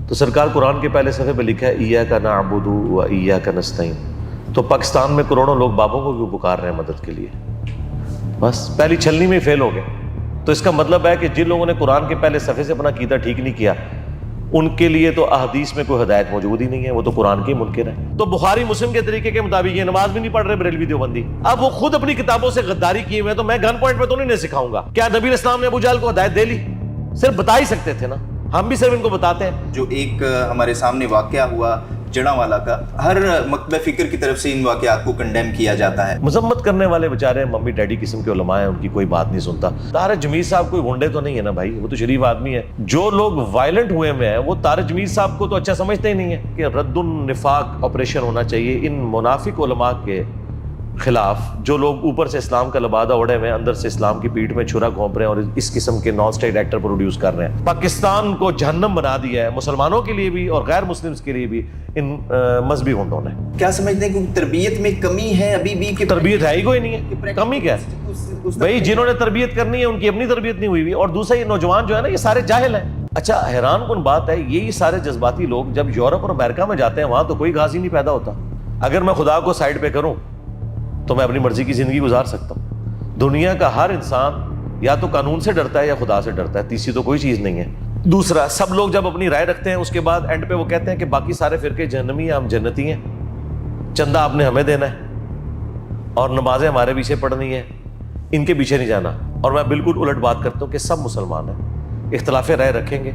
تو سرکار قرآن کے پہلے صفحے پہ لکھا ہے ایاک نعبد و ایاک نستعین. تو پاکستان میں کروڑوں لوگ بابوں کو کیوں پکار رہے ہیں مدد کے لیے؟ بس پہلی چھلنی میں فیل ہو گئے. تو اس کا مطلب ہے کہ جن لوگوں نے قرآن کے پہلے صفحے سے اپنا عقیدہ ٹھیک نہیں کیا ان کے لیے تو احادیث میں کوئی ہدایت موجود ہی نہیں ہے, وہ تو قرآن کے منکر ہیں. تو بخاری مسلم کے طریقے کے مطابق یہ نماز بھی نہیں پڑھ رہے بریلوی دیوبندی. اب وہ خود اپنی کتابوں سے غداری کیے ہوئے ہیں, تو میں گن پوائنٹ پہ تو نہیں سکھاؤں گا. کیا نبی اسلام نے ابو جہل کو ہدایت دے لی؟ صرف بتا ہی سکتے تھے نا, ہم بھی صرف ان کو بتاتے ہیں. جو ایک ہمارے سامنے واقعہ ہوا جڑاں والا کا, ہر مکتبہ فکر کی طرف سے ان واقعات کو کنڈیم کیا جاتا ہے. مذمت کرنے والے بیچارے ممی ڈیڈی قسم کے علماء ہیں, ان کی کوئی بات نہیں سنتا. طارق جمیل صاحب کوئی گنڈے تو نہیں ہے نا بھائی, وہ تو شریف آدمی ہے. جو لوگ وائلنٹ ہوئے میں ہیں وہ طارق جمیل صاحب کو تو اچھا سمجھتے ہی نہیں ہے کہ رد النفاق آپریشن ہونا چاہیے ان منافق علماء کے خلاف, جو لوگ اوپر سے اسلام کا لبادہ اوڑے ہوئے ہیں, اندر سے اسلام کی پیٹھ میں چھرا گھونپ رہے ہیں اور اس قسم کے نان اسٹیٹ ایکٹر پروڈیوس کر رہے ہیں. پاکستان کو جہنم بنا دیا ہے, مسلمانوں کے لیے بھی اور غیر مسلمز کے لیے بھی, ان مذہبی گنڈوں نے. کیا سمجھتے ہیں کہ تربیت میں کمی ہے ابھی بھی؟ کہ تربیت ہے ہی کوئی نہیں ہے, کمی کیا ہے بھائی؟ جنہوں نے تربیت کرنی ہے ان کی اپنی تربیت نہیں ہوئی. اور دوسرا یہ نوجوان جو ہے نا یہ سارے جاہل ہیں. اچھا حیران کن بات ہے, یہی سارے جذباتی لوگ جب یورپ اور امریکہ میں جاتے ہیں وہاں تو کوئی غازی نہیں پیدا ہوتا. اگر میں خدا کو سائڈ پہ کروں تو میں اپنی مرضی کی زندگی گزار سکتا ہوں. دنیا کا ہر انسان یا تو قانون سے ڈرتا ہے یا خدا سے ڈرتا ہے, تیسری تو کوئی چیز نہیں ہے. دوسرا, سب لوگ جب اپنی رائے رکھتے ہیں اس کے بعد اینڈ پہ وہ کہتے ہیں کہ باقی سارے فرقے جہنمی ہیں, ہم جنتی ہیں, چندہ آپ نے ہمیں دینا ہے اور نمازیں ہمارے پیچھے پڑھنی ہے, ان کے پیچھے نہیں جانا. اور میں بالکل الٹ بات کرتا ہوں کہ سب مسلمان ہیں, اختلاف رائے رکھیں گے,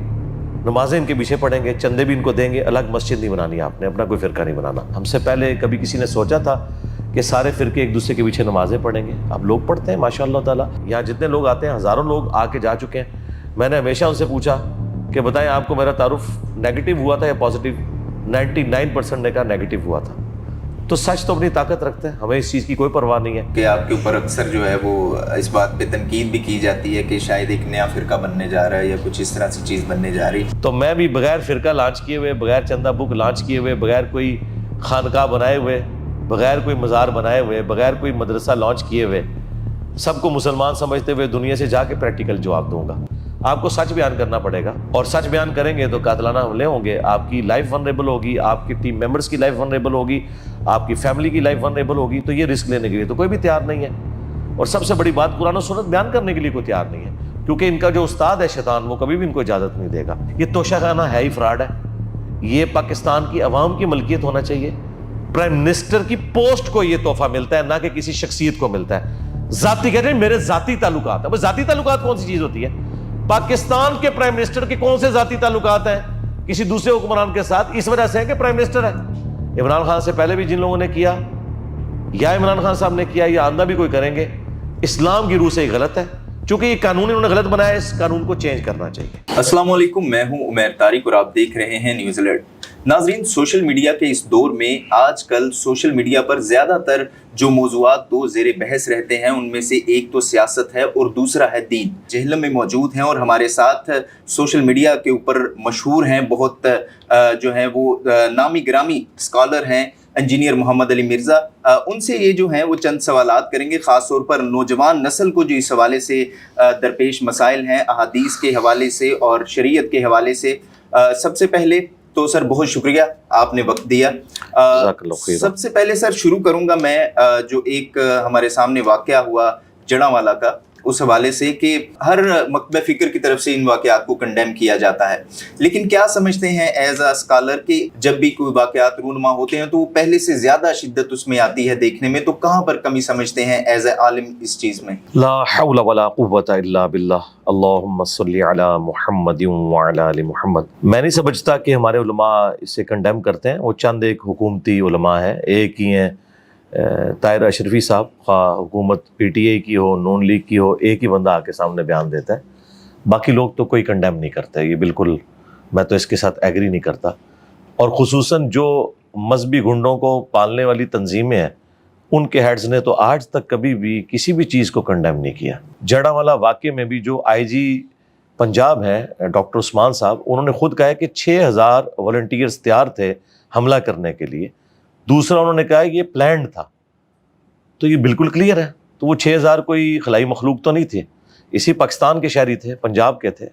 نمازیں ان کے پیچھے پڑھیں گے, چندے بھی ان کو دیں گے, الگ مسجد نہیں بنانی آپ نے, اپنا کوئی فرقہ نہیں بنانا. ہم سے پہلے کبھی کسی نے سوچا تھا کہ سارے فرقے ایک دوسرے کے پیچھے نمازیں پڑھیں گے؟ اب لوگ پڑھتے ہیں ماشاء اللہ تعالیٰ. یہاں جتنے لوگ آتے ہیں, ہزاروں لوگ آ کے جا چکے ہیں. میں نے ہمیشہ ان سے پوچھا کہ بتائیں آپ کو میرا تعارف نیگیٹو ہوا تھا یا پازیٹیو؟ 99% نے کہا نیگیٹو ہوا تھا. تو سچ تو اپنی طاقت رکھتے ہیں, ہمیں اس چیز کی کوئی پرواہ نہیں ہے. کہ آپ کے اوپر اکثر جو ہے وہ اس بات پہ تنقید بھی کی جاتی ہے کہ شاید ایک نیا فرقہ بننے جا رہا ہے یا کچھ اس طرح سے چیز بننے جا رہی. تو میں بھی بغیر فرقہ لانچ کیے ہوئے, بغیر چندہ بک لانچ کیے ہوئے, بغیر کوئی خانقاہ بنائے ہوئے, بغیر کوئی مزار بنائے ہوئے, بغیر کوئی مدرسہ لانچ کیے ہوئے, سب کو مسلمان سمجھتے ہوئے دنیا سے جا کے پریکٹیکل جواب دوں گا. آپ کو سچ بیان کرنا پڑے گا, اور سچ بیان کریں گے تو قاتلانہ حملے ہوں گے, آپ کی لائف ونریبل ہوگی, آپ کی ٹیم ممبرس کی لائف ونریبل ہوگی, آپ کی فیملی کی لائف ونریبل ہوگی. تو یہ رسک لینے کے لیے تو کوئی بھی تیار نہیں ہے. اور سب سے بڑی بات, قرآن و سنت بیان کرنے کے لیے کوئی تیار نہیں ہے, کیونکہ ان کا جو استاد ہے شیطان, وہ کبھی بھی ان کو اجازت نہیں دے گا. یہ توشہ خانہ ہے ہی, فراڈ ہے. یہ پاکستان کی عوام کی ملکیت ہونا چاہیے. پرائم منسٹر کی پوسٹ کو یہ تحفہ ملتا ہے, نہ کہ کسی شخصیت کو ملتا ہے. ذاتی کہتے ہیں میرے ذاتی تعلقات ہیں. وہ ذاتی تعلقات کون سی چیز ہوتی ہے؟ پاکستان کے پرائم منسٹر کے کون سے ذاتی تعلقات ہیں کسی دوسرے حکمران کے ساتھ؟ اس وجہ سے ہے کہ پرائم منسٹر ہے. عمران خان سے پہلے بھی جن لوگوں نے کیا, یا عمران خان صاحب نے کیا, یا آئندہ بھی کوئی کریں گے, اسلام کی روح سے یہ غلط ہے. چونکہ یہ قانون انہوں نے غلط بنایا ہے, اس قانون کو چینج کرنا چاہیے. السلام علیکم, میں ہوں عمیر طارق اور آپ دیکھ رہے ہیں نیوز الرٹ. ناظرین, سوشل میڈیا کے اس دور میں آج کل سوشل میڈیا پر زیادہ تر جو موضوعات دو زیر بحث رہتے ہیں ان میں سے ایک تو سیاست ہے اور دوسرا ہے دین. جہلم میں موجود ہیں اور ہمارے ساتھ سوشل میڈیا کے اوپر مشہور ہیں, بہت جو ہیں وہ نامی گرامی اسکالر ہیں, انجینئر محمد علی مرزا. ان سے یہ جو ہیں وہ چند سوالات کریں گے, خاص طور پر نوجوان نسل کو جو اس حوالے سے درپیش مسائل ہیں احادیث کے حوالے سے اور شریعت کے حوالے سے. سب سے پہلے تو سر بہت شکریہ آپ نے وقت دیا. سب سے پہلے سر شروع کروں گا میں جو ایک ہمارے سامنے واقعہ ہوا جڑاں والا کا, اس حوالے سے کہ ہر مکتبہ فکر کی طرف سے ان واقعات کو کنڈیم کیا جاتا ہے. لیکن کیا سمجھتے ہیں ایز اے اسکالر کہ جب بھی کوئی واقعات رونما ہوتے ہیں تو وہ پہلے سے زیادہ شدت اس میں آتی ہے دیکھنے میں, تو کہاں پر کمی سمجھتے ہیں ایز اے عالم اس چیز میں؟ لا حول ولا قوت الا باللہ, اللہم صلی علی محمد وعلی آل محمد. میں نہیں سمجھتا کہ ہمارے علماء اسے کنڈیم کرتے ہیں. وہ چند ایک حکومتی علماء ہیں, ایک ہی ہیں طاہر اشرفی صاحب, خواہ حکومت پی ٹی اے کی ہو, نون لیگ کی ہو, ایک ہی بندہ آ کے سامنے بیان دیتا ہے. باقی لوگ تو کوئی کنڈیم نہیں کرتے. یہ بالکل میں تو اس کے ساتھ ایگری نہیں کرتا. اور خصوصاً جو مذہبی گنڈوں کو پالنے والی تنظیمیں ہیں ان کے ہیڈز نے تو آج تک کبھی بھی کسی بھی چیز کو کنڈیم نہیں کیا. جڑاں والا واقعے میں بھی جو آئی جی پنجاب ہیں ڈاکٹر عثمان صاحب, انہوں نے خود کہا ہے کہ 6000 والنٹیئرز تیار تھے حملہ کرنے کے لیے. دوسرا انہوں نے کہا ہے یہ پلانڈ تھا. تو یہ بالکل کلیئر ہے. تو وہ 6000 کوئی خلائی مخلوق تو نہیں تھے, اسی پاکستان کے شہری تھے, پنجاب کے تھے,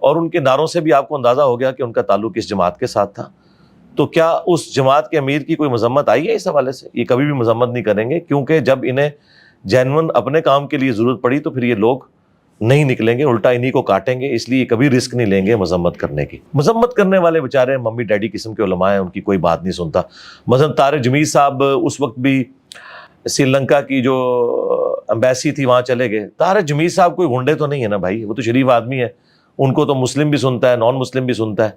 اور ان کے نعروں سے بھی آپ کو اندازہ ہو گیا کہ ان کا تعلق اس جماعت کے ساتھ تھا. تو کیا اس جماعت کے امیر کی کوئی مذمت آئی ہے اس حوالے سے؟ یہ کبھی بھی مذمت نہیں کریں گے، کیونکہ جب انہیں جینون اپنے کام کے لیے ضرورت پڑی تو پھر یہ لوگ نہیں نکلیں گے، الٹا انہی کو کاٹیں گے. اس لیے کبھی رسک نہیں لیں گے مذمت کرنے کی. مذمت کرنے والے بیچارے ممی ڈیڈی قسم کے علماء ہیں، ان کی کوئی بات نہیں سنتا. مثلا طارق جمیل صاحب اس وقت بھی سری لنکا کی جو امبیسی تھی وہاں چلے گئے. طارق جمیل صاحب کوئی گنڈے تو نہیں ہے نا بھائی، وہ تو شریف آدمی ہے. ان کو تو مسلم بھی سنتا ہے، نان مسلم بھی سنتا ہے.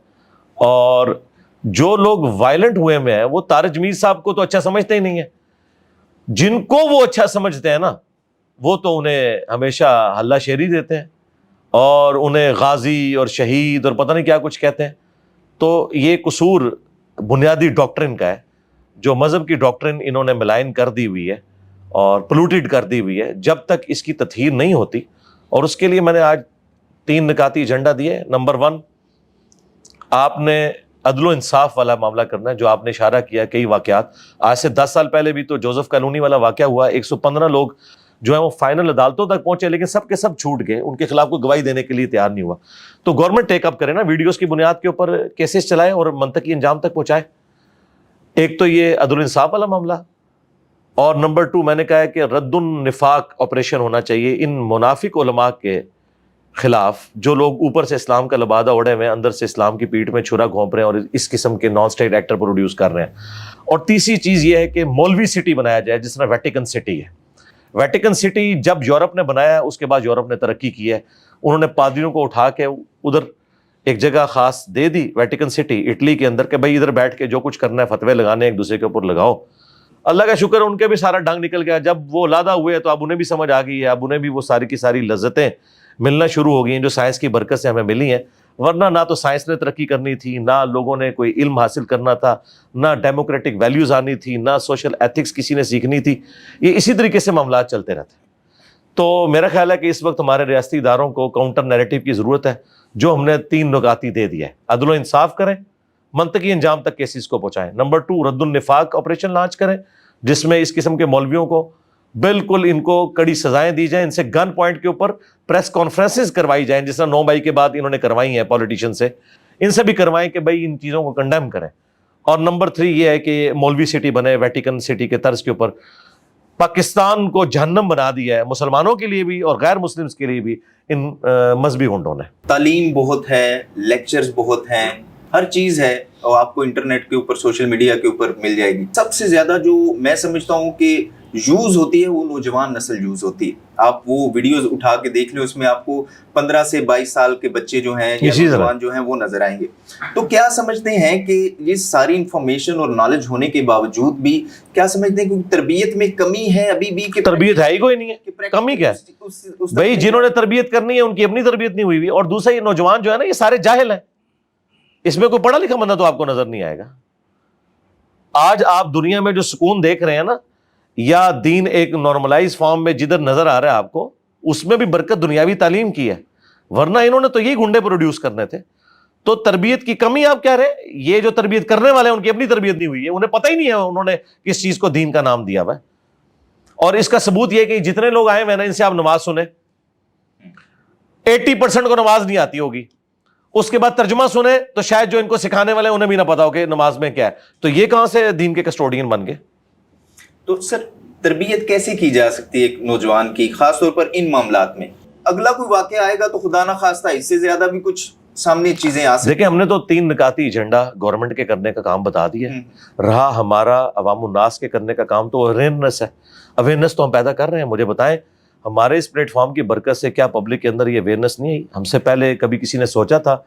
اور جو لوگ وائلنٹ ہوئے میں ہیں وہ طارق جمیل صاحب کو تو اچھا سمجھتے ہی نہیں ہے. جن کو وہ اچھا سمجھتے ہیں نا وہ تو انہیں ہمیشہ ہلہ شیری دیتے ہیں اور انہیں غازی اور شہید اور پتہ نہیں کیا کچھ کہتے ہیں. تو یہ قصور بنیادی ڈاکٹرن کا ہے، جو مذہب کی ڈاکٹرن انہوں نے ملائن کر دی ہوئی ہے اور پلوٹیڈ کر دی ہوئی ہے. جب تک اس کی تطہیر نہیں ہوتی، اور اس کے لیے میں نے آج 3 نکاتی ایجنڈا دیے. نمبر 1، آپ نے عدل و انصاف والا معاملہ کرنا ہے. جو آپ نے اشارہ کیا کئی واقعات آج سے 10 سال پہلے بھی تو جوزف کالونی والا واقعہ ہوا. 115 لوگ جو ہیں وہ فائنل عدالتوں تک پہنچے لیکن سب کے سب چھوٹ گئے، ان کے خلاف کوئی گواہی دینے کے لیے تیار نہیں ہوا. تو گورنمنٹ ٹیک اپ کرے نا، ویڈیوز کی بنیاد کے اوپر کیسز چلائے اور منطقی انجام تک پہنچائے. ایک تو یہ عدل و انصاف والا معاملہ، اور نمبر 2 میں نے کہا ہے کہ رد النفاق آپریشن ہونا چاہیے ان منافق علماء کے خلاف جو لوگ اوپر سے اسلام کا لبادہ اوڑے ہوئے ہیں، اندر سے اسلام کی پیٹھ میں چھرا گھونپ رہے ہیں اور اس قسم کے نان اسٹیٹ ایکٹر پروڈیوس کر رہے ہیں. اور تیسری چیز یہ ہے کہ مولوی سٹی بنایا جائے جس طرح ویٹیکن سٹی ہے. ویٹیکن سٹی جب یورپ نے بنایا اس کے بعد یورپ نے ترقی کی ہے. انہوں نے پادریوں کو اٹھا کے ادھر ایک جگہ خاص دے دی ویٹیکن سٹی اٹلی کے اندر کہ بھائی ادھر بیٹھ کے جو کچھ کرنا ہے فتوے لگانے ایک دوسرے کے اوپر لگاؤ. اللہ کا شکر ان کے بھی سارا ڈنگ نکل گیا. جب وہ لادہ ہوئے تو اب انہیں بھی سمجھ آ گئی ہے، اب انہیں بھی وہ ساری کی ساری لذتیں ملنا شروع ہو گئی ہیں جو سائنس کی برکت سے ہمیں ملی ہیں. ورنہ نہ تو سائنس نے ترقی کرنی تھی، نہ لوگوں نے کوئی علم حاصل کرنا تھا، نہ ڈیموکریٹک ویلیوز آنی تھی، نہ سوشل ایتھکس کسی نے سیکھنی تھی. یہ اسی طریقے سے معاملات چلتے رہتے ہیں. تو میرا خیال ہے کہ اس وقت ہمارے ریاستی اداروں کو کاؤنٹر نیریٹو کی ضرورت ہے، جو ہم نے 3 نکاتی دے دیا ہے. عدل و انصاف کریں، منطقی انجام تک کیسز کو پہنچائیں. نمبر 2، رد النفاق آپریشن لانچ کریں جس میں اس قسم کے مولویوں کو بالکل ان کو کڑی سزائیں دی جائیں. ان سے گن پوائنٹ کے اوپر پریس کانفرنسز کروائی جائیں جس طرح 9 مئی کے بعد انہوں نے کروائی ہیں پولیٹیشین سے. ان سے بھی کروائیں کہ بھائی ان چیزوں کو کنڈیم کریں. اور نمبر 3 یہ ہے کہ مولوی سٹی بنے ویٹیکن سٹی کے طرز کے اوپر. پاکستان کو جہنم بنا دیا ہے مسلمانوں کے لیے بھی اور غیر مسلمز کے لیے بھی ان مذہبی گنڈوں نے. تعلیم بہت ہے، لیکچرز بہت ہیں، ہر چیز ہے اور آپ کو انٹرنیٹ کے اوپر سوشل میڈیا کے اوپر مل جائے گی. سب سے زیادہ جو میں سمجھتا ہوں کہ یوز ہوتی ہے وہ نوجوان نسل یوز ہوتی ہے. آپ وہ ویڈیوز اٹھا کے دیکھ لیں، اس میں آپ کو 15 سے 22 سال کے بچے جو ہیں یا نوجوان جو ہیں وہ نظر آئیں گے. تو کیا سمجھتے ہیں کہ یہ ساری انفارمیشن اور نالج ہونے کے باوجود بھی کیا سمجھتے ہیں کہ تربیت میں کمی ہے ابھی بھی؟ کہ تربیت ہے ہی کوئی نہیں ہے، کمی کیا ہے بھائی؟ جنہوں نے تربیت کرنی ہے ان کی اپنی تربیت نہیں ہوئی ہوئی. اور دوسرا یہ نوجوان جو ہے نا یہ سارے جاہل ہیں. اس میں کوئی پڑھا لکھا بندہ تو آپ کو نظر نہیں آئے گا. آج آپ دنیا میں جو سکون دیکھ رہے ہیں نا، یا دین ایک نارملائز فارم میں جدھر نظر آ رہا ہے آپ کو، اس میں بھی برکت دنیاوی تعلیم کی ہے. ورنہ انہوں نے تو یہی گنڈے پروڈیوس کرنے تھے. تو تربیت کی کمی آپ کہہ رہے ہیں؟ یہ جو تربیت کرنے والے ہیں ان کی اپنی تربیت نہیں ہوئی ہے، انہیں پتہ ہی نہیں ہے انہوں نے کس چیز کو دین کا نام دیا ہوا ہے. اور اس کا ثبوت یہ ہے کہ جتنے لوگ آئے ہیں نا ان سے آپ نماز سنیں، 80% کو نماز نہیں آتی ہوگی. اس کے بعد ترجمہ سنیں تو شاید جو ان کو سکھانے والے انہیں بھی نہ پتا ہو کہ نماز میں کیا ہے. تو یہ کہاں سے دین کے کسٹوڈین بن گئے؟ تو سر تربیت کیسے کی جا سکتی ہے ایک نوجوان کی، خاص طور پر ان معاملات میں؟ اگلا کوئی واقعہ آئے گا تو خدا نہ خواستہ اس سے زیادہ بھی کچھ سامنے چیزیں آ سکتی. دیکھیں ہم نے تو 3 نکاتی ایجنڈا گورنمنٹ کے کرنے کا کام بتا دیا. رہا ہمارا عوام الناس کے کرنے کا کام تو اویئرنیس ہے. اویئرنیس تو ہم پیدا کر رہے ہیں. مجھے بتائیں ہمارے اس پلیٹ فارم کی برکت سے کیا پبلک کے اندر یہ اویئرنیس نہیں آئی؟ ہم سے پہلے کبھی کسی نے سوچا تھا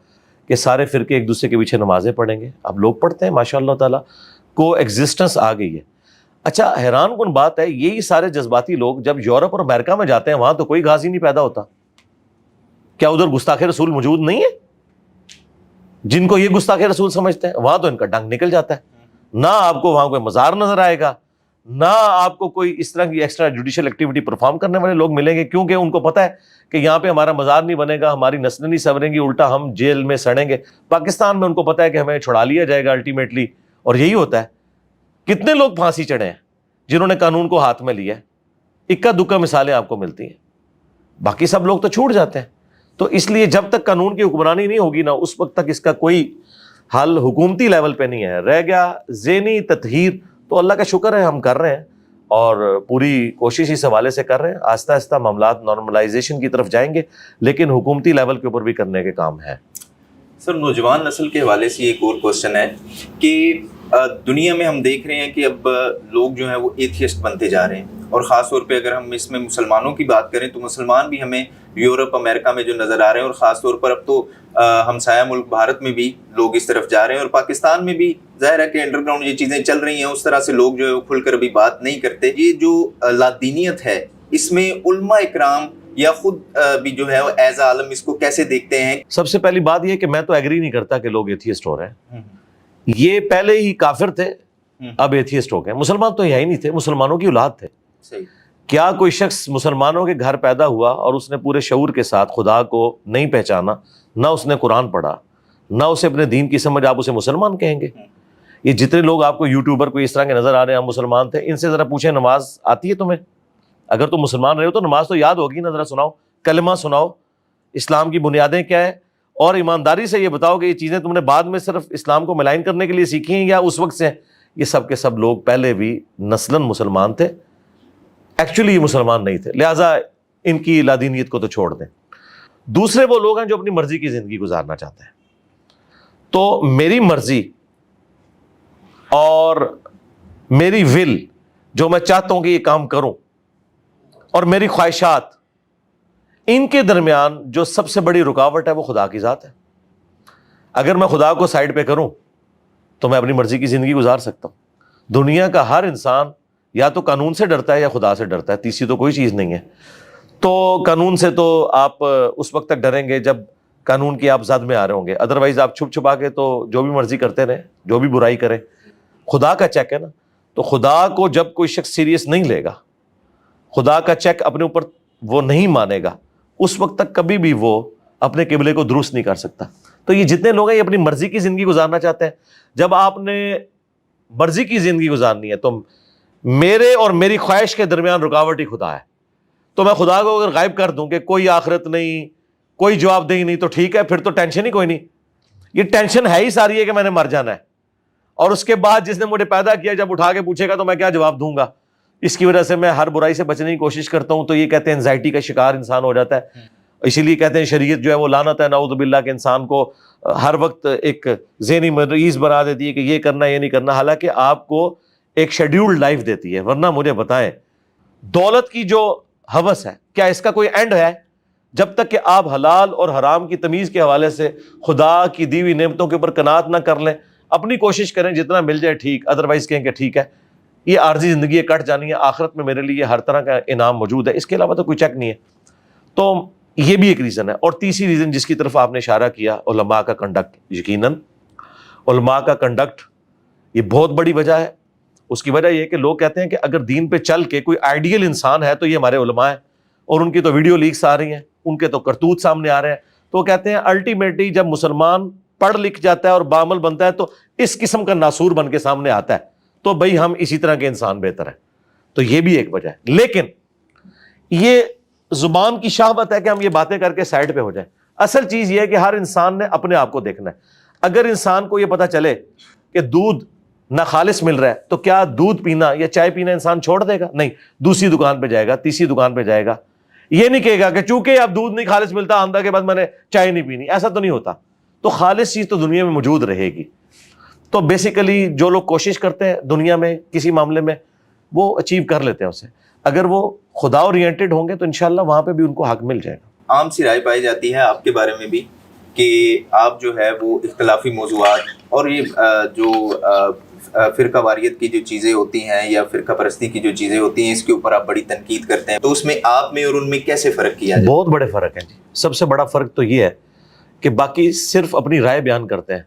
کہ سارے فرقے ایک دوسرے کے پیچھے نمازیں پڑھیں گے؟ اب لوگ پڑھتے ہیں ماشاء اللہ تعالیٰ. کو ایگزسٹنس آ گئی ہے. اچھا حیران کن بات ہے، یہی سارے جذباتی لوگ جب یورپ اور امریکہ میں جاتے ہیں وہاں تو کوئی غازی نہیں پیدا ہوتا. کیا ادھر گستاخ رسول موجود نہیں ہے؟ جن کو یہ گستاخ رسول سمجھتے ہیں وہاں تو ان کا ڈنگ نکل جاتا ہے. نہ آپ کو وہاں کوئی مزار نظر آئے گا، نہ آپ کو کوئی اس طرح کی ایکسٹرا جوڈیشل ایکٹیویٹی پرفارم کرنے والے لوگ ملیں گے، کیونکہ ان کو پتہ ہے کہ یہاں پہ ہمارا مزار نہیں بنے گا، ہماری نسلیں نہیں سنوریں گی، الٹا ہم جیل میں سڑیں گے. پاکستان میں ان کو پتہ ہے کہ ہمیں چھڑا لیا جائے گا الٹیمیٹلی، اور یہی ہوتا ہے. کتنے لوگ پھانسی چڑھے ہیں جنہوں نے قانون کو ہاتھ میں لیا ہے؟ اکا دکا مثالیں آپ کو ملتی ہیں. باقی سب لوگ تو چھوٹ جاتے ہیں. تو اس لیے جب تک قانون کی حکمرانی نہیں ہوگی نا اس وقت تک اس کا کوئی حل حکومتی لیول پہ نہیں ہے. رہ گیا ذہنی تطہیر تو اللہ کا شکر ہے ہم کر رہے ہیں اور پوری کوشش اس حوالے سے کر رہے ہیں. آہستہ آہستہ معاملات نارملائزیشن کی طرف جائیں گے لیکن حکومتی لیول کے اوپر بھی کرنے کے کام ہیں. سر نوجوان نسل کے حوالے سے ایک اور کوشچن ہے کہ دنیا میں ہم دیکھ رہے ہیں کہ اب لوگ جو ہیں وہ ایتھیسٹ بنتے جا رہے ہیں اور خاص طور پہ اگر ہم اس میں مسلمانوں کی بات کریں تو مسلمان بھی ہمیں یورپ امریکہ میں جو نظر آ رہے ہیں اور خاص طور پر اب تو ہمسایہ ملک بھارت میں بھی لوگ اس طرف جا رہے ہیں اور پاکستان میں بھی ظاہر ہے کہ انڈر گراؤنڈ یہ چیزیں چل رہی ہیں. اس طرح سے لوگ جو ہے کھل کر ابھی بات نہیں کرتے. یہ جو لادینیت ہے اس میں علماء اکرام یا خود بھی جو ہے ایز عالم اس کو کیسے دیکھتے ہیں؟ سب سے پہلی بات یہ کہ میں تو ایگری نہیں کرتا کہ لوگ ایتھیسٹ ہو رہے ہیں. یہ پہلے ہی کافر تھے اب ایتھیسٹ ہو گئے. مسلمان تو یہی نہیں تھے, مسلمانوں کی اولاد تھے. صحیح. کیا کوئی شخص مسلمانوں کے گھر پیدا ہوا اور اس نے پورے شعور کے ساتھ خدا کو نہیں پہچانا, نہ اس نے قرآن پڑھا, نہ اسے اپنے دین کی سمجھ, آپ اسے مسلمان کہیں گے؟ یہ جتنے لوگ آپ کو یوٹیوبر کو اس طرح کے نظر آ رہے ہیں ہم مسلمان تھے, ان سے ذرا پوچھیں نماز آتی ہے تمہیں؟ اگر تم مسلمان رہے ہو تو نماز تو یاد ہوگی نا, ذرا سناؤ, کلمہ سناؤ, اسلام کی بنیادیں کیا ہے, اور ایمانداری سے یہ بتاؤ کہ یہ چیزیں تم نے بعد میں صرف اسلام کو ملائن کرنے کے لیے سیکھی ہیں یا اس وقت سے ہیں؟ یہ سب کے سب لوگ پہلے بھی نسلاً مسلمان تھے, ایکچولی یہ مسلمان نہیں تھے. لہٰذا ان کی لادینیت کو تو چھوڑ دیں. دوسرے وہ لوگ ہیں جو اپنی مرضی کی زندگی گزارنا چاہتے ہیں. تو میری مرضی اور میری ول, جو میں چاہتا ہوں کہ یہ کام کروں, اور میری خواہشات, ان کے درمیان جو سب سے بڑی رکاوٹ ہے وہ خدا کی ذات ہے. اگر میں خدا کو سائڈ پہ کروں تو میں اپنی مرضی کی زندگی گزار سکتا ہوں. دنیا کا ہر انسان یا تو قانون سے ڈرتا ہے یا خدا سے ڈرتا ہے, تیسری تو کوئی چیز نہیں ہے. تو قانون سے تو آپ اس وقت تک ڈریں گے جب قانون کی آپ زد میں آ رہے ہوں گے, ادروائز آپ چھپ چھپا کے تو جو بھی مرضی کرتے رہیں, جو بھی برائی کریں. خدا کا چیک ہے نا, تو خدا کو جب کوئی شخص سیریس نہیں لے گا, خدا کا چیک اپنے اوپر وہ نہیں مانے گا, اس وقت تک کبھی بھی وہ اپنے قبلے کو درست نہیں کر سکتا. تو یہ جتنے لوگ ہیں یہ اپنی مرضی کی زندگی گزارنا چاہتے ہیں. جب آپ نے مرضی کی زندگی گزارنی ہے تو میرے اور میری خواہش کے درمیان رکاوٹ ہی خدا ہے. تو میں خدا کو اگر غائب کر دوں کہ کوئی آخرت نہیں, کوئی جواب دہی نہیں, تو ٹھیک ہے, پھر تو ٹینشن ہی کوئی نہیں. یہ ٹینشن ہے ہی ساری ہے کہ میں نے مر جانا ہے, اور اس کے بعد جس نے مجھے پیدا کیا جب اٹھا کے پوچھے گا تو میں کیا جواب دوں گا. اس کی وجہ سے میں ہر برائی سے بچنے کی کوشش کرتا ہوں. تو یہ کہتے ہیں انزائٹی کا شکار انسان ہو جاتا ہے. اسی لیے کہتے ہیں شریعت جو ہے وہ لعنت ہے نعوذ باللہ, کہ انسان کو ہر وقت ایک ذہنی مریض بنا دیتی ہے کہ یہ کرنا یہ نہیں کرنا, حالانکہ آپ کو ایک شیڈیولڈ لائف دیتی ہے. ورنہ مجھے بتائیں, دولت کی جو ہوس ہے کیا اس کا کوئی اینڈ ہے؟ جب تک کہ آپ حلال اور حرام کی تمیز کے حوالے سے خدا کی دی ہوئی نعمتوں کے اوپر قناعت نہ کر لیں, اپنی کوشش کریں جتنا مل جائے ٹھیک, ادروائز کہیں کہ ٹھیک ہے یہ عارضی زندگی کٹ جانی ہے, آخرت میں میرے لیے ہر طرح کا انعام موجود ہے, اس کے علاوہ تو کوئی چیک نہیں ہے. تو یہ بھی ایک ریزن ہے. اور تیسری ریزن جس کی طرف آپ نے اشارہ کیا, علماء کا کنڈکٹ. یقیناً علماء کا کنڈکٹ یہ بہت بڑی وجہ ہے. اس کی وجہ یہ کہ لوگ کہتے ہیں کہ اگر دین پہ چل کے کوئی آئیڈیل انسان ہے تو یہ ہمارے علماء ہیں, اور ان کی تو ویڈیو لیکس آ رہی ہیں, ان کے تو کرتوت سامنے آ رہے ہیں. تو کہتے ہیں الٹیمیٹلی جب مسلمان پڑھ لکھ جاتا ہے اور بعمل بنتا ہے تو اس قسم کا ناسور بن کے سامنے آتا ہے, تو بھئی ہم اسی طرح کے انسان بہتر ہیں. تو یہ بھی ایک وجہ ہے. لیکن یہ زبان کی شہوت ہے کہ ہم یہ باتیں کر کے سائڈ پہ ہو جائیں. اصل چیز یہ ہے کہ ہر انسان نے اپنے آپ کو دیکھنا ہے. اگر انسان کو یہ پتا چلے کہ دودھ نہ خالص مل رہا ہے تو کیا دودھ پینا یا چائے پینا انسان چھوڑ دے گا؟ نہیں, دوسری دکان پہ جائے گا, تیسری دکان پہ جائے گا. یہ نہیں کہے گا کہ چونکہ اب دودھ نہیں خالص ملتا آندہ کے بعد میں نے چائے نہیں پینی. ایسا تو نہیں ہوتا. تو خالص چیز تو دنیا میں موجود رہے گی. تو بیسیکلی جو لوگ کوشش کرتے ہیں دنیا میں کسی معاملے میں وہ اچیو کر لیتے ہیں اسے. اگر وہ خدا اورینٹڈ ہوں گے تو انشاءاللہ وہاں پہ بھی ان کو حق مل جائے گا. عام سی رائے پائی جاتی ہے آپ کے بارے میں بھی کہ آپ جو ہے وہ اختلافی موضوعات اور یہ جو فرقہ واریت کی جو چیزیں ہوتی ہیں یا فرقہ پرستی کی جو چیزیں ہوتی ہیں اس کے اوپر آپ بڑی تنقید کرتے ہیں. تو اس میں آپ میں اور ان میں کیسے فرق کیا جائے؟ بہت بڑے فرق ہیں جی. سب سے بڑا فرق تو یہ ہے کہ باقی صرف اپنی رائے بیان کرتے ہیں.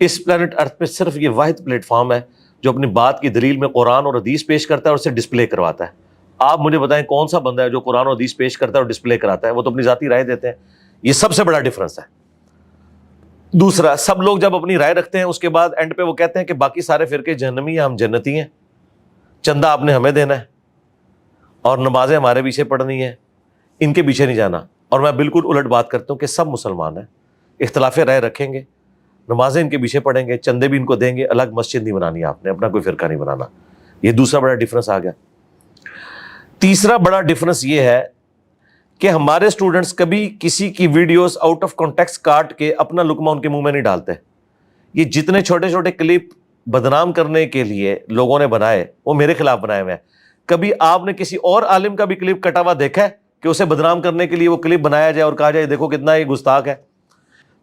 اس پلانٹ ارتھ پہ صرف یہ واحد پلیٹ فارم ہے جو اپنی بات کی دلیل میں قرآن اور حدیث پیش کرتا ہے اور اسے ڈسپلے کرواتا ہے. آپ مجھے بتائیں کون سا بندہ ہے جو قرآن اور حدیث پیش کرتا ہے اور ڈسپلے کراتا ہے؟ وہ تو اپنی ذاتی رائے دیتے ہیں. یہ سب سے بڑا ڈفرنس ہے. دوسرا, سب لوگ جب اپنی رائے رکھتے ہیں اس کے بعد اینڈ پہ وہ کہتے ہیں کہ باقی سارے فرقے جہنمی ہیں, ہم جنتی ہیں, چندہ آپ نے ہمیں دینا ہے اور نمازیں ہمارے پیچھے پڑھنی ہے, ان کے پیچھے نہیں جانا. اور میں بالکل الٹ بات کرتا ہوں کہ سب مسلمان ہیں, اختلاف رائے رکھیں گے, نمازیں ان کے پیچھے پڑھیں گے, چندے بھی ان کو دیں گے, الگ مسجد نہیں بنانی آپ نے, اپنا کوئی فرقہ نہیں بنانا. یہ دوسرا بڑا ڈفرنس آ گیا. تیسرا بڑا ڈفرنس یہ ہے کہ ہمارے اسٹوڈنٹس کبھی کسی کی ویڈیوز آؤٹ آف کانٹیکسٹ کاٹ کے اپنا لقمہ ان کے منہ میں نہیں ڈالتے. یہ جتنے چھوٹے چھوٹے کلپ بدنام کرنے کے لیے لوگوں نے بنائے وہ میرے خلاف بنائے ہوئے ہیں. کبھی آپ نے کسی اور عالم کا بھی کلپ کٹا ہوا دیکھا ہے کہ اسے بدنام کرنے کے لیے وہ کلپ بنایا جائے اور کہا جائے دیکھو کتنا یہ گستاخ ہے؟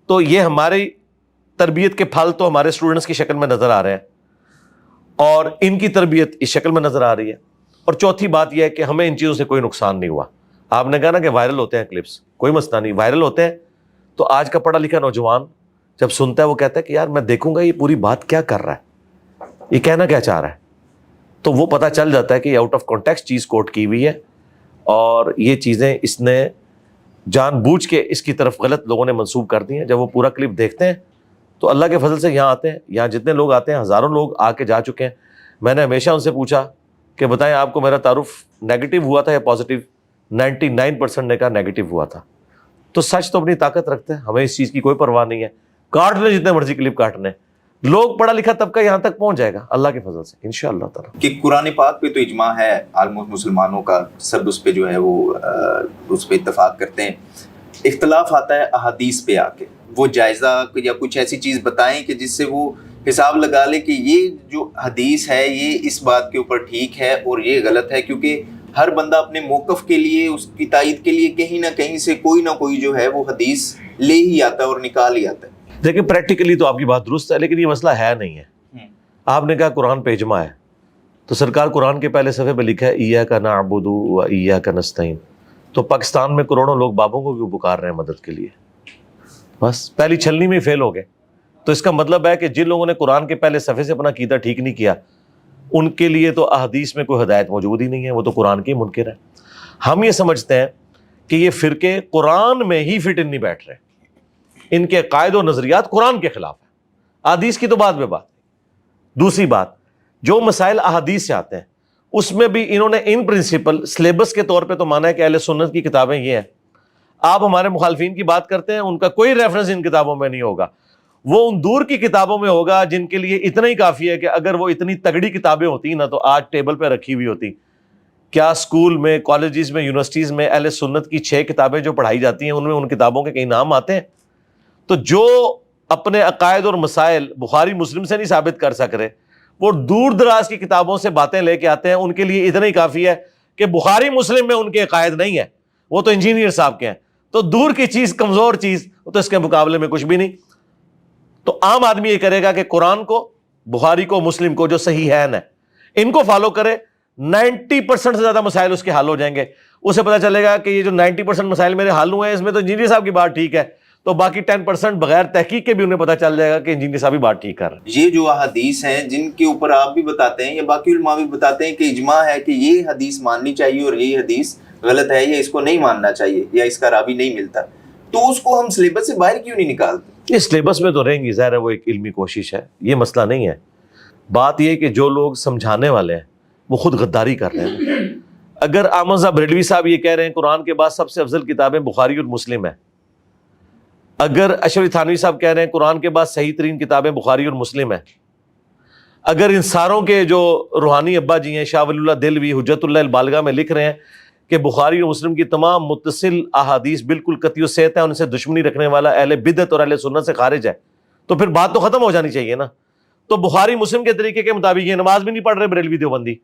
تو یہ ہماری تربیت کے پھل تو ہمارے اسٹوڈنٹس کی شکل میں نظر آ رہے ہیں اور ان کی تربیت اس شکل میں نظر آ رہی ہے. اور چوتھی بات یہ ہے کہ ہمیں ان چیزوں سے کوئی نقصان نہیں ہوا. آپ نے کہا نا کہ وائرل ہوتے ہیں کلپس, کوئی مسئلہ نہیں, وائرل ہوتے ہیں. تو آج کا پڑھا لکھا نوجوان جب سنتا ہے وہ کہتا ہے کہ یار میں دیکھوں گا یہ پوری بات کیا کر رہا ہے, یہ کہنا کیا چاہ رہا ہے. تو وہ پتہ چل جاتا ہے کہ یہ آؤٹ آف کانٹیکسٹ چیز کوٹ کی ہوئی ہے اور یہ چیزیں اس نے جان بوجھ کے اس کی طرف غلط لوگوں نے منسوب کر دی ہیں. جب وہ پورا کلپ دیکھتے ہیں تو اللہ کے فضل سے یہاں آتے ہیں, یہاں جتنے لوگ آتے ہیں ہزاروں لوگ آ کے جا چکے ہیں. میں نے ہمیشہ ان سے پوچھا کہ بتائیں آپ کو میرا تعارف نیگیٹو ہوا تھا یا پازیٹیو؟ 99% نے کہا نیگیٹو ہوا تھا. تو سچ تو اپنی طاقت رکھتے ہیں, ہمیں اس چیز کی کوئی پرواہ نہیں ہے, کاٹ لیں جتنے مرضی کلپ کاٹنے. لوگ پڑھا لکھا طبقہ یہاں تک پہنچ جائے گا اللہ کے فضل سے انشاءاللہ تعالی. کہ قرآن پاک پہ تو اجماع ہے آلموسٹ مسلمانوں کا, سب اس پہ جو ہے وہ اس پہ اتفاق کرتے ہیں. اختلاف آتا ہے احادیث پہ آ کے. وہ جائزہ یا کچھ ایسی چیز بتائیں کہ جس سے وہ حساب لگا لے کہ یہ جو حدیث ہے یہ اس بات کے اوپر ٹھیک ہے اور یہ غلط ہے, کیونکہ ہر بندہ اپنے موقف کے لیے اس کی تائید کے لیے کہیں نہ کہیں سے کوئی نہ کوئی جو ہے وہ حدیث لے ہی آتا ہے اور نکال ہی آتا ہے. دیکھیں پریکٹیکلی تو آپ کی بات درست ہے, لیکن یہ مسئلہ ہے نہیں ہے. آپ نے کہا قرآن پہ اجماع ہے, تو سرکار قرآن کے پہلے صفحے پہ لکھا ہے ایاک نعبد و ایاک نستعین. تو پاکستان میں کروڑوں لوگ بابوں کو کیوں پکار رہے ہیں مدد کے لیے؟ بس پہلی چھلنی میں فیل ہو گئے. تو اس کا مطلب ہے کہ جن لوگوں نے قرآن کے پہلے صفحے سے اپنا عقیدہ ٹھیک نہیں کیا ان کے لیے تو احادیث میں کوئی ہدایت موجود ہی نہیں ہے, وہ تو قرآن کے منکر ہیں. ہم یہ سمجھتے ہیں کہ یہ فرقے قرآن میں ہی فٹ ان نہیں بیٹھ رہے, ان کے عقائد و نظریات قرآن کے خلاف ہیں. احادیث کی تو بعد میں بات. دوسری بات, جو مسائل احادیث سے آتے ہیں اس میں بھی انہوں نے ان پرنسپل سلیبس کے طور پہ تو مانا ہے کہ اہل سنت کی کتابیں یہ ہیں. آپ ہمارے مخالفین کی بات کرتے ہیں, ان کا کوئی ریفرنس ان کتابوں میں نہیں ہوگا, وہ ان دور کی کتابوں میں ہوگا جن کے لیے اتنا ہی کافی ہے کہ اگر وہ اتنی تگڑی کتابیں ہوتی نا تو آج ٹیبل پہ رکھی ہوئی ہوتی. کیا اسکول میں, کالجز میں, یونیورسٹیز میں اہل سنت کی 6 کتابیں جو پڑھائی جاتی ہیں ان میں ان کتابوں کے کئی نام آتے ہیں؟ تو جو اپنے عقائد اور مسائل بخاری مسلم سے نہیں ثابت کر سک رہے وہ دور دراز کی کتابوں سے باتیں لے کے آتے ہیں. ان کے لیے اتنا ہی کافی ہے کہ بخاری مسلم میں ان کے عقائد نہیں ہے, وہ تو انجینئر صاحب کے ہیں. تو دور کی چیز, کمزور چیز, تو اس کے مقابلے میں کچھ بھی نہیں. تو عام آدمی یہ کرے گا کہ قرآن کو, بخاری کو, مسلم کو جو صحیح ہے ان کو فالو کرے, 90% سے زیادہ مسائل اس کے حل ہو جائیں گے. اسے پتہ چلے گا کہ یہ جو 90% مسائل میرے حل ہوئے ہیں اس میں تو انجینئر صاحب کی بات ٹھیک ہے, تو باقی 10% بغیر تحقیق کے بھی انہیں پتہ چل جائے گا کہ انجینئر صاحب بھی بات ٹھیک کر رہے ہیں. یہ جو احادیث ہیں جن کے اوپر آپ بھی بتاتے ہیں یا باقی علماء بھی بتاتے ہیں کہ اجماع ہے کہ یہ حدیث ماننی چاہیے اور یہ حدیث غلط ہے یا اس کو نہیں ماننا چاہیے یا اس کا راوی نہیں ملتا, تو اس کو ہم سلیبس سے باہر کیوں نہیں نکالتے؟ یہ سلیبس میں تو رہیں گی, ظاہر ہے وہ ایک علمی کوشش ہے, یہ مسئلہ نہیں ہے. بات یہ کہ جو لوگ سمجھانے والے ہیں وہ خود غداری کر رہے ہیں. اگر احمد صاحب بریلوی صاحب یہ کہہ رہے ہیں قرآن کے بعد سب سے افضل کتابیں بخاری اور مسلم ہیں, اگر اشرف تھانوی صاحب کہہ رہے ہیں قرآن کے بعد صحیح ترین کتابیں بخاری اور مسلم ہیں, اگر ان ساروں کے جو روحانی ابا جی ہیں شاہ ولی اللہ دہلوی حجت اللہ البالغہ میں لکھ رہے ہیں کہ بخاری اور مسلم کی تمام متصل احادیث بالکل قطعی و صحت ہے, ان سے دشمنی رکھنے والا اہل بدعت اور اہل سنت سے خارج ہے, تو پھر بات تو ختم ہو جانی چاہیے نا. تو بخاری مسلم کے طریقے کے مطابق یہ نماز بھی نہیں پڑھ رہے بریلوی دیوبندی.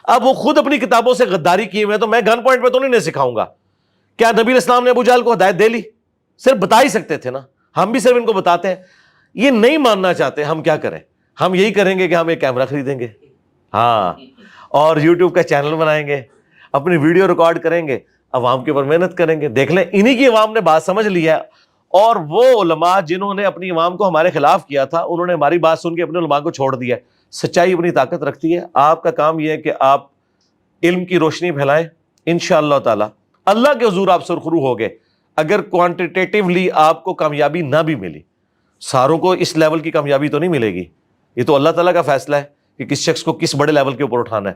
اب وہ خود اپنی کتابوں سے غداری کیے ہوئے ہیں, تو میں گن پوائنٹ پہ تو نہیں سکھاؤں گا. کیا نبی علیہ السلام نے ابو جہل کو ہدایت دے لی؟ صرف بتا ہی سکتے تھے نا, ہم بھی صرف ان کو بتاتے ہیں. یہ نہیں ماننا چاہتے, ہم کیا کریں؟ ہم یہی کریں گے کہ ہم ایک کیمرہ خریدیں گے, ہاں, اور یوٹیوب کا چینل بنائیں گے, اپنی ویڈیو ریکارڈ کریں گے, عوام کے اوپر محنت کریں گے. دیکھ لیں انہی کی عوام نے بات سمجھ لی ہے, اور وہ علماء جنہوں نے اپنی عوام کو ہمارے خلاف کیا تھا انہوں نے ہماری بات سن کے اپنے علماء کو چھوڑ دیا. سچائی اپنی طاقت رکھتی ہے. آپ کا کام یہ ہے کہ آپ علم کی روشنی پھیلائیں. انشاءاللہ تعالی اللہ کے حضور آپ سرخرو ہوگے. اگر کوانٹیٹیولی آپ کو کامیابی نہ بھی ملی, ساروں کو اس لیول کی کامیابی تو نہیں ملے گی, یہ تو اللہ تعالیٰ کا فیصلہ ہے کہ کس شخص کو کس بڑے لیول کے اوپر اٹھانا ہے.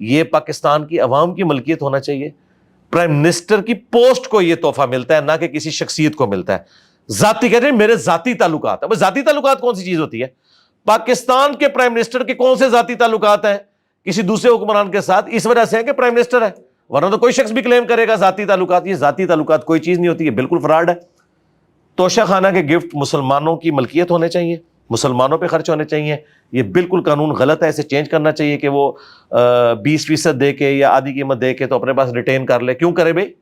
یہ پاکستان کی عوام کی ملکیت ہونا چاہیے. پرائم منسٹر کی پوسٹ کو یہ تحفہ ملتا ہے, نہ کہ کسی شخصیت کو ملتا ہے. ذاتی کہتے ہیں میرے ذاتی تعلقات ہیں. ذاتی تعلقات کون سی چیز ہوتی ہے؟ پاکستان کے پرائم منسٹر کے کون سے ذاتی تعلقات ہیں کسی دوسرے حکمران کے ساتھ؟ اس وجہ سے ہے کہ پرائم منسٹر ہے, ورنہ تو کوئی شخص بھی کلیم کرے گا ذاتی تعلقات. یہ ذاتی تعلقات کوئی چیز نہیں ہوتی, یہ بالکل فراڈ ہے. توشہ خانہ کے گفٹ مسلمانوں کی ملکیت ہونے چاہیے, مسلمانوں پہ خرچ ہونے چاہیے. یہ بالکل قانون غلط ہے, اسے چینج کرنا چاہیے کہ وہ 20% دے کے یا آدھی قیمت دے کے تو اپنے پاس ریٹین کر لے. کیوں کرے بھائی؟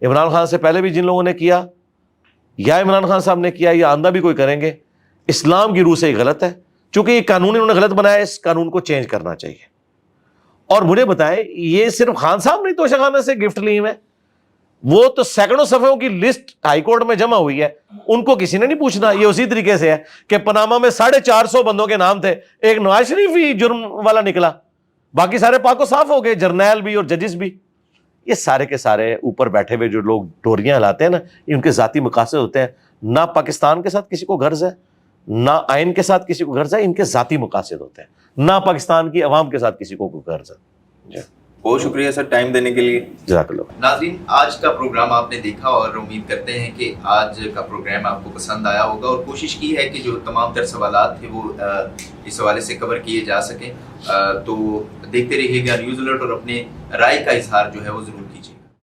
عمران خان سے پہلے بھی جن لوگوں نے کیا, یا عمران خان صاحب نے کیا, یا آندہ بھی کوئی کریں گے, اسلام کی روح سے یہ غلط ہے. چونکہ یہ قانون انہوں نے غلط بنایا, اس قانون کو چینج کرنا چاہیے. اور مجھے بتائیں, یہ صرف خان صاحب نے توشہ خانہ سے گفٹ لی ہوئے, وہ تو سینکڑوں صفحوں کی لسٹ ہائی کورٹ میں جمع ہوئی ہے, ان کو کسی نے نہیں پوچھنا. یہ اسی طریقے سے ہے کہ پاناما میں 450 بندوں کے نام تھے, ایک نواز شریف ہی جرم والا نکلا, باقی سارے پاک و صاف ہو گئے, جرنیل بھی اور ججز بھی. یہ سارے کے سارے اوپر بیٹھے ہوئے جو لوگ ڈوریاں ہلاتے ہیں نا, ان کے ذاتی مقاصد ہوتے ہیں. نہ پاکستان کے ساتھ کسی کو غرض ہے, نہ آئین کے ساتھ کسی کو غرض ہے, ان کے ذاتی مقاصد ہوتے ہیں. نہ پاکستان کی عوام کے ساتھ کسی کو کوئی غرض ہے. جی بہت شکریہ سر ٹائم دینے کے لیے. جزاک اللہ. ناظرین, آج کا پروگرام آپ نے دیکھا اور امید کرتے ہیں کہ آج کا پروگرام آپ کو پسند آیا ہوگا, اور کوشش کی ہے کہ جو تمام تر سوالات تھے وہ اس حوالے سے کور کیے جا سکیں. تو دیکھتے رہیے گا نیوز الرٹ, اور اپنے رائے کا اظہار جو ہے وہ ضرور کیجیے.